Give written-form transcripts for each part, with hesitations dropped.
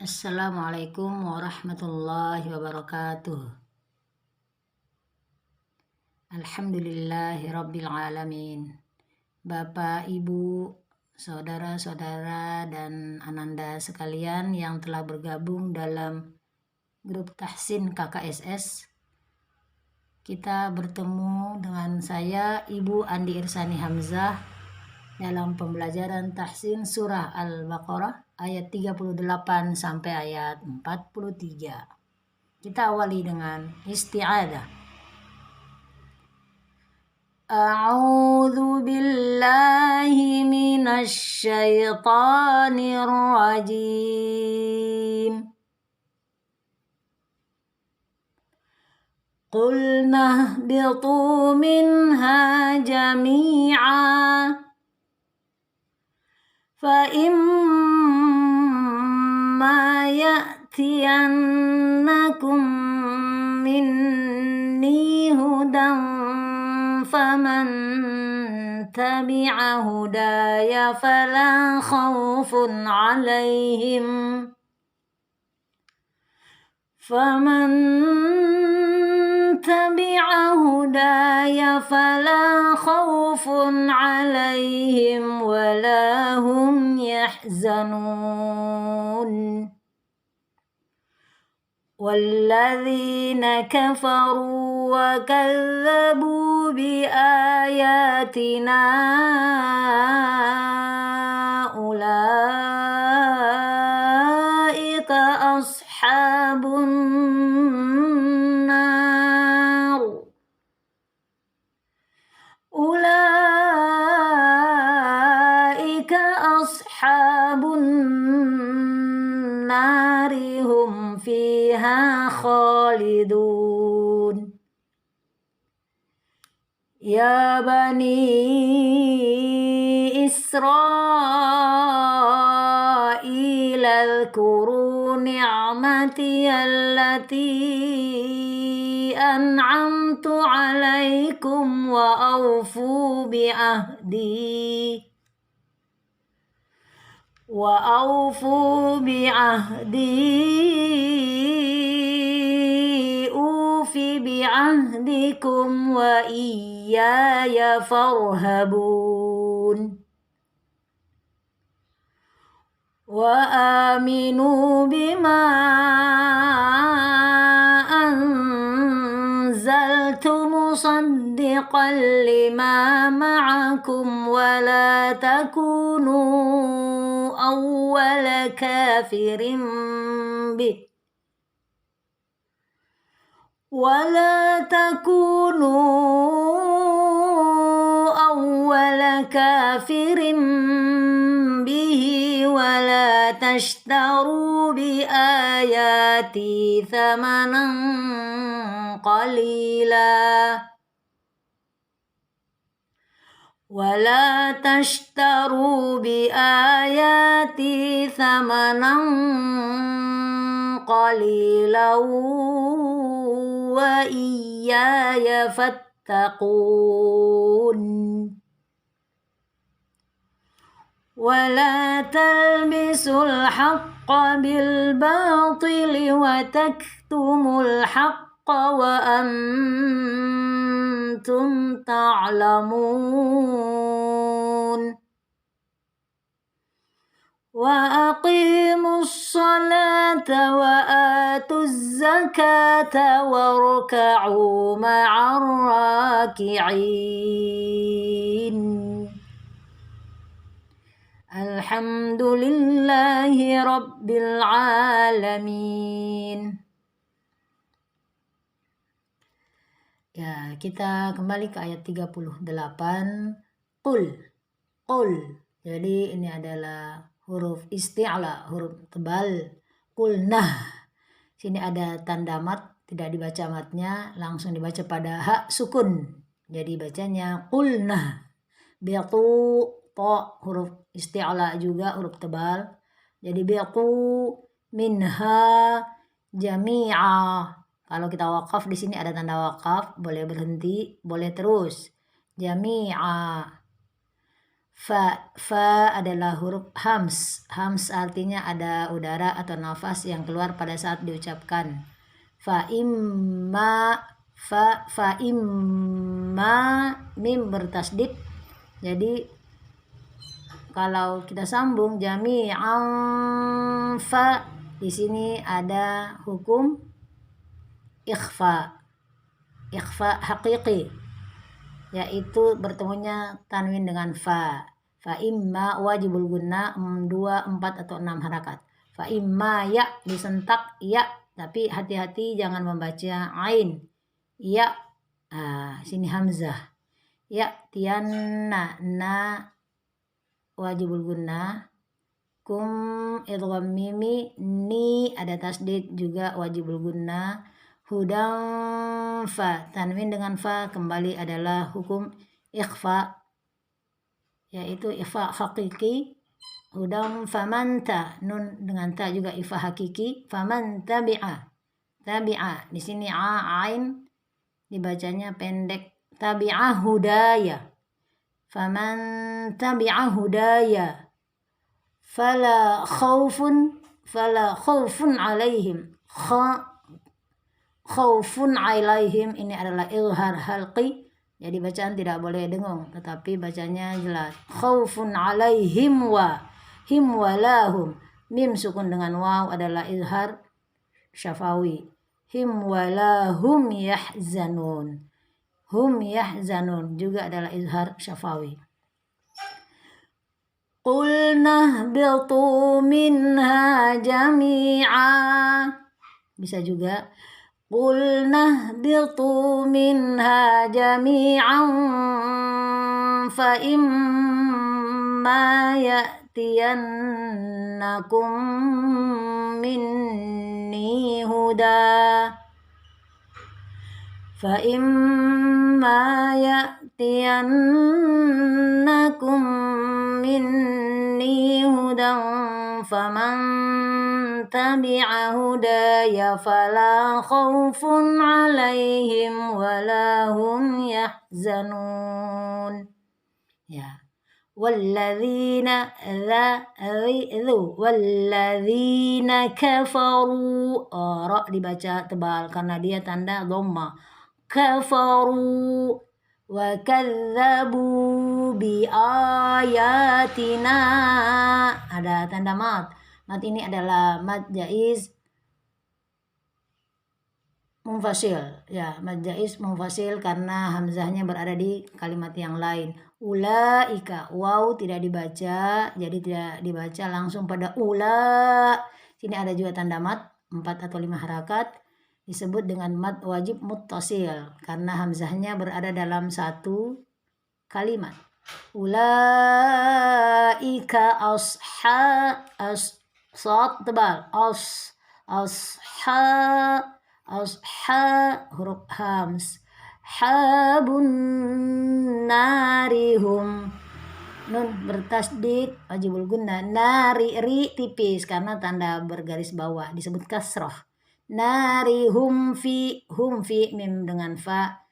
Assalamualaikum warahmatullahi wabarakatuh. Alhamdulillahi alamin. Bapak, Ibu, saudara-saudara dan ananda sekalian yang telah bergabung dalam grup tahsin KKSS. Kita bertemu dengan saya Ibu Andi Irsani Hamzah dalam pembelajaran tahsin surah Al-Baqarah ayat 38 sampai ayat 43. Kita awali dengan isti'adah. A'udzu billahi minasy syaithanir rajim. Qulna ihbitu minha jami'a فَإِمَّا يَأْتِيَنَّكُمْ مِنِّي هُدًى فَمَنْ تَبِعَ هُدَايَ فَلَا خَوْفٌ عليهم ولا هم يحزنون والذين كفروا وكذبوا بآياتنا أولئك أصحاب النار هم فيها خالدون يا بني إسرائيل اذكروا نعمتي التي أنعمت عليكم وأوفوا بعهدي أوف بعهدكم وإياي فارهبون وآمنوا بما أنزلت مصدقا لما معكم ولا تكونوا أول كافر به ولا تشتروا بآياتي ثمنا قليلا وإياي فاتقون ولا تلبسوا الحق بالباطل وتكتموا الحق وأنتم تعلمون وأقيموا الصلاة وآتوا الزكاة واركعوا مع الراكعين Alhamdulillahi Rabbil Alamin. Ya, kita kembali ke ayat 38. Qul. Jadi ini adalah huruf isti'la, huruf tebal. Qulnah. Sini ada tanda mat, tidak dibaca matnya, langsung dibaca pada hak sukun. Jadi bacanya qulnah. Biatu to huruf isti'la juga huruf tebal. Jadi biatu minha jami'a. Kalau kita wakaf di sini ada tanda wakaf, boleh berhenti, boleh terus. Jami'a. Fa adalah huruf hams. Hams artinya ada udara atau nafas yang keluar pada saat diucapkan. Fa imma mim bertasdid. Jadi kalau kita sambung jami'an fa, di sini ada hukum ikhfa hakiki, yaitu bertemunya tanwin dengan fa. Fa imma wajibul gunna 2, 4 atau 6 harakat. Fa imma ya disentak ya, tapi hati-hati jangan membaca ain. Ya, sini hamzah. Ya tianna na wajibul gunna. Kum idgham mimi ni ada tasdid juga wajibul gunna. Hudam fa, tanwin dengan fa kembali adalah hukum ikhfa, yaitu ikhfa hakiki. Hudam famanta, nun dengan ta juga ikhfa hakiki. Faman tabi'a, di sini ain dibacanya pendek. Tabi'a hudaya, faman tabi'a hudaya fala khaufun alaihim. Khaufun alaihim ini adalah izhar halqi, jadi bacaan tidak boleh dengung, tetapi bacanya jelas. Khaufun alaihim wa him walahum, mim sukun dengan waw adalah izhar syafawi. Him walahum yahzanun, hum yahzanun juga adalah izhar syafawi. Qulna bitu minha jami'a, bisa juga qulna bitu minha jami'an fa imma ya'tiyannakum minni huda fa imma ya'tiyannakum minni hudan faman tabi'a hudaya fala khaufun alaihim wala hum yahzanun. Ya. Walladzina kafaru, ra dibaca tebal karena dia tanda dhamma. Kafaru wa kadzabu bi ayatina, ada tanda mat. Mat ini adalah mat jaiz munfasil, ya, mat jaiz munfasil karena hamzahnya berada di kalimat yang lain. Ulaika, waw tidak dibaca, jadi tidak dibaca langsung pada ula. Sini ada juga tanda mat 4 atau 5 harakat, disebut dengan mat wajib muttasil karena hamzahnya berada dalam satu kalimat. Ulaika sad tebal, huruf hams. Habun narihum, nun bertasdid wajibul gunna. Nari, ri tipis karena tanda bergaris bawah disebut kasroh. Narihum fi, hum fi, mim dengan fa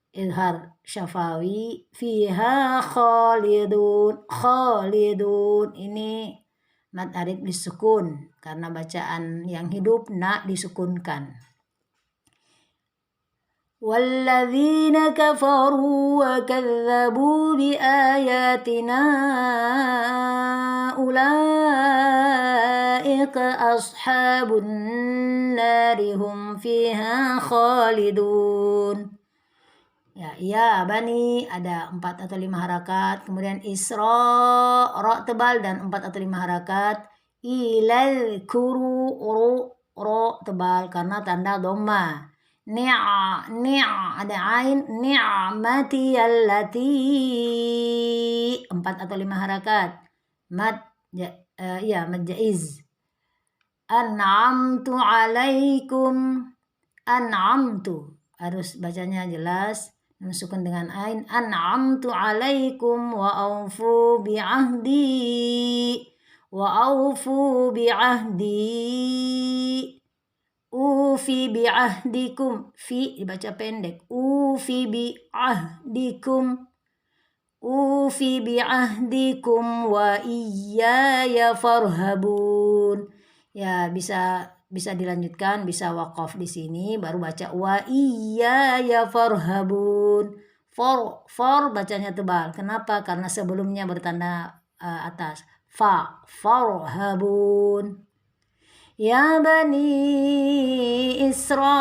izhar syafawi. Fiha khalidun ini mad arid disukun karena bacaan yang hidup na disukunkan. Walladzina kafaru wa kadzabu bi ayatina ulaika ashabun nari hum fiha khalidun. Ya bani ada 4 atau 5 harakat, kemudian isra ra tebal dan 4 atau 5 harakat. Ilal kuru ro tebal karena tanda dhamma. Ada ain. Ni'mati allati 4 atau 5 harakat. Mad jaiz. An'amtu alaikum, an'amtu harus bacanya jelas, sukun dengan ain. An'amtu alaikum wa aufu bi'ahdi ufi bi'ahdikum, fi dibaca pendek. Ufi bi'ahdikum ufi bi'ahdikum wa iyaya farhabun. Ya, bisa dilanjutkan, bisa waqaf di sini baru baca wa iyaya farhabun. For bacanya tebal. Kenapa? Karena sebelumnya bertanda atas. Farhabun. Ya bani Israil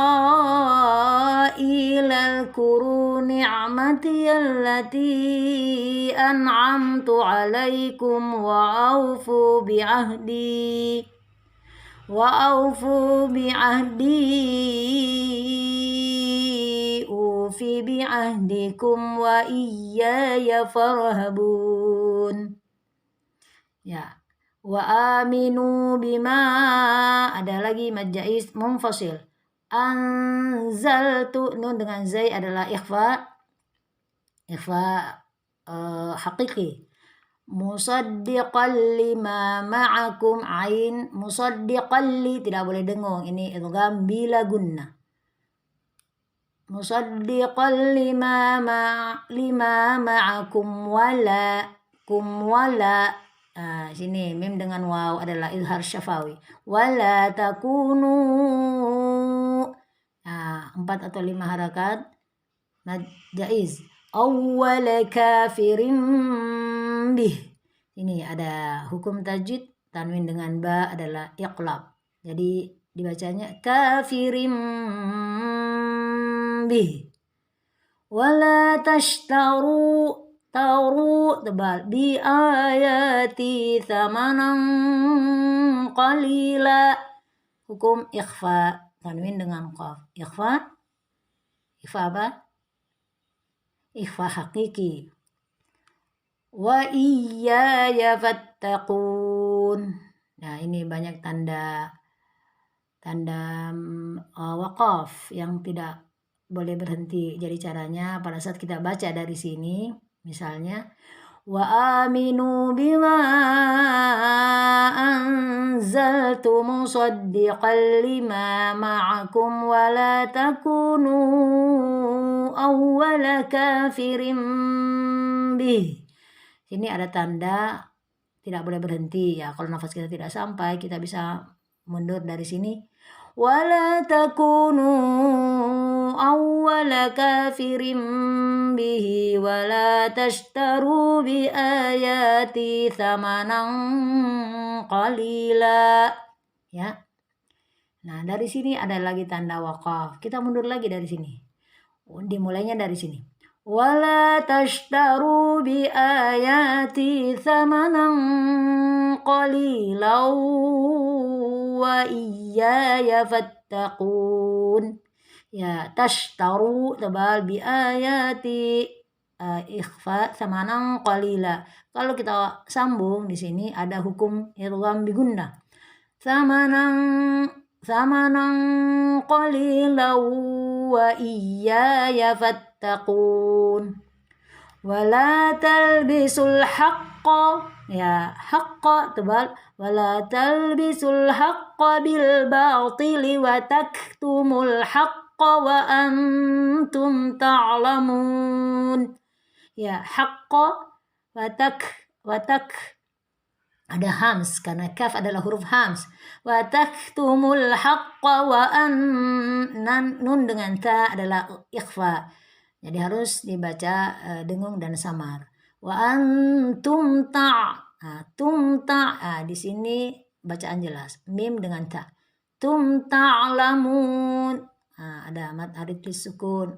al-kuru ni'mati allati an'amtu alaikum wa aufu bi'ahdi ufi bi'ahdikum wa iyaya farhabun. Ya, wa aminu bima, ada lagi mad jaiz munfasil. Anzaltu, nun dengan zai adalah ikhfa hakiki. Musaddiqan lima ma'akum, ain musaddiqan li, tidak boleh dengung, ini idgham bila gunna. Musaddiqan lima ma'akum wala sini mim dengan waw adalah izhar syafawi. Wala takunu, 4 atau 5 harakat mad jaiz. Awwala kafirin bih. Ini ada hukum tajwid, tanwin dengan ba adalah iqlab. Jadi dibacanya kafirin bih. Wala tashtaru, tebal, bi ayati thamanan qalila. Hukum ikhfa, tanwin dengan qaf. Ikhfa apa? Ikhfa hakiki. Wa iyaya fattaqun. Nah, ini banyak tanda waqaf yang tidak boleh berhenti. Jadi caranya pada saat kita baca dari sini, misalnya wa aminu bima anzaltu musaddiqan lima ma'akum wa la takunu awwala kafirin bih. Sini ada tanda tidak boleh berhenti ya. Kalau nafas kita tidak sampai, kita bisa mundur dari sini. Wala takunu awwala kafirin bihi wala tashtaru bi ayati thamanan qalila. Ya. Nah, dari sini ada lagi tanda waqaf. Kita mundur lagi dari sini. Dimulainya dari sini. Wala tashtaru bi ayati thamanan qalilan wa iyaya fattaqun. Ya, tashtaru tebal bi ayati ikhfa thamanan qalila. Kalau kita sambung di sini ada hukum idgham bi gunnah. Thamanan qalilan wa iyaya fattaqun. Wala talbisul haqqa, ya haqqa tebal, wala talbisul haqqa bil batili wa taktumul haqqa wa antum ta'lamun. Ya, haqqa wa tak ada hams karena kaf adalah huruf hams. Wa taktumul haqqa wa nun dengan ta adalah ikhfa. Jadi harus dibaca dengung dan samar. Wa antum di sini bacaan jelas. Mim dengan ta. Tum ta'lamun. Ada mad arid lis sukun.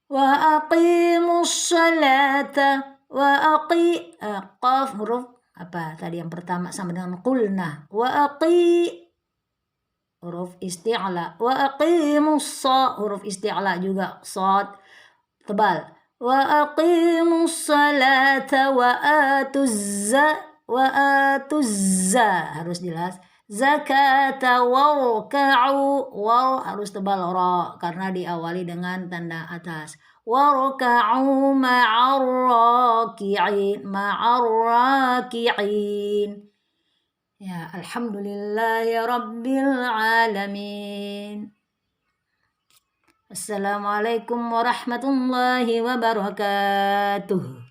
Wa aqimus salata. Qaf huruf apa? Tadi yang pertama sama dengan qulna. Wa huruf isti'la. Wa aqimus huruf isti'la juga sad tebal. Wa aqimus salata wa atuzza harus jelas. Zakata warka'u, harus tebal ra karena diawali dengan tanda atas. Warka'u ma'ar raki'in. Ya, alhamdulillahi rabbil alamin. Assalamualaikum warahmatullahi wabarakatuh.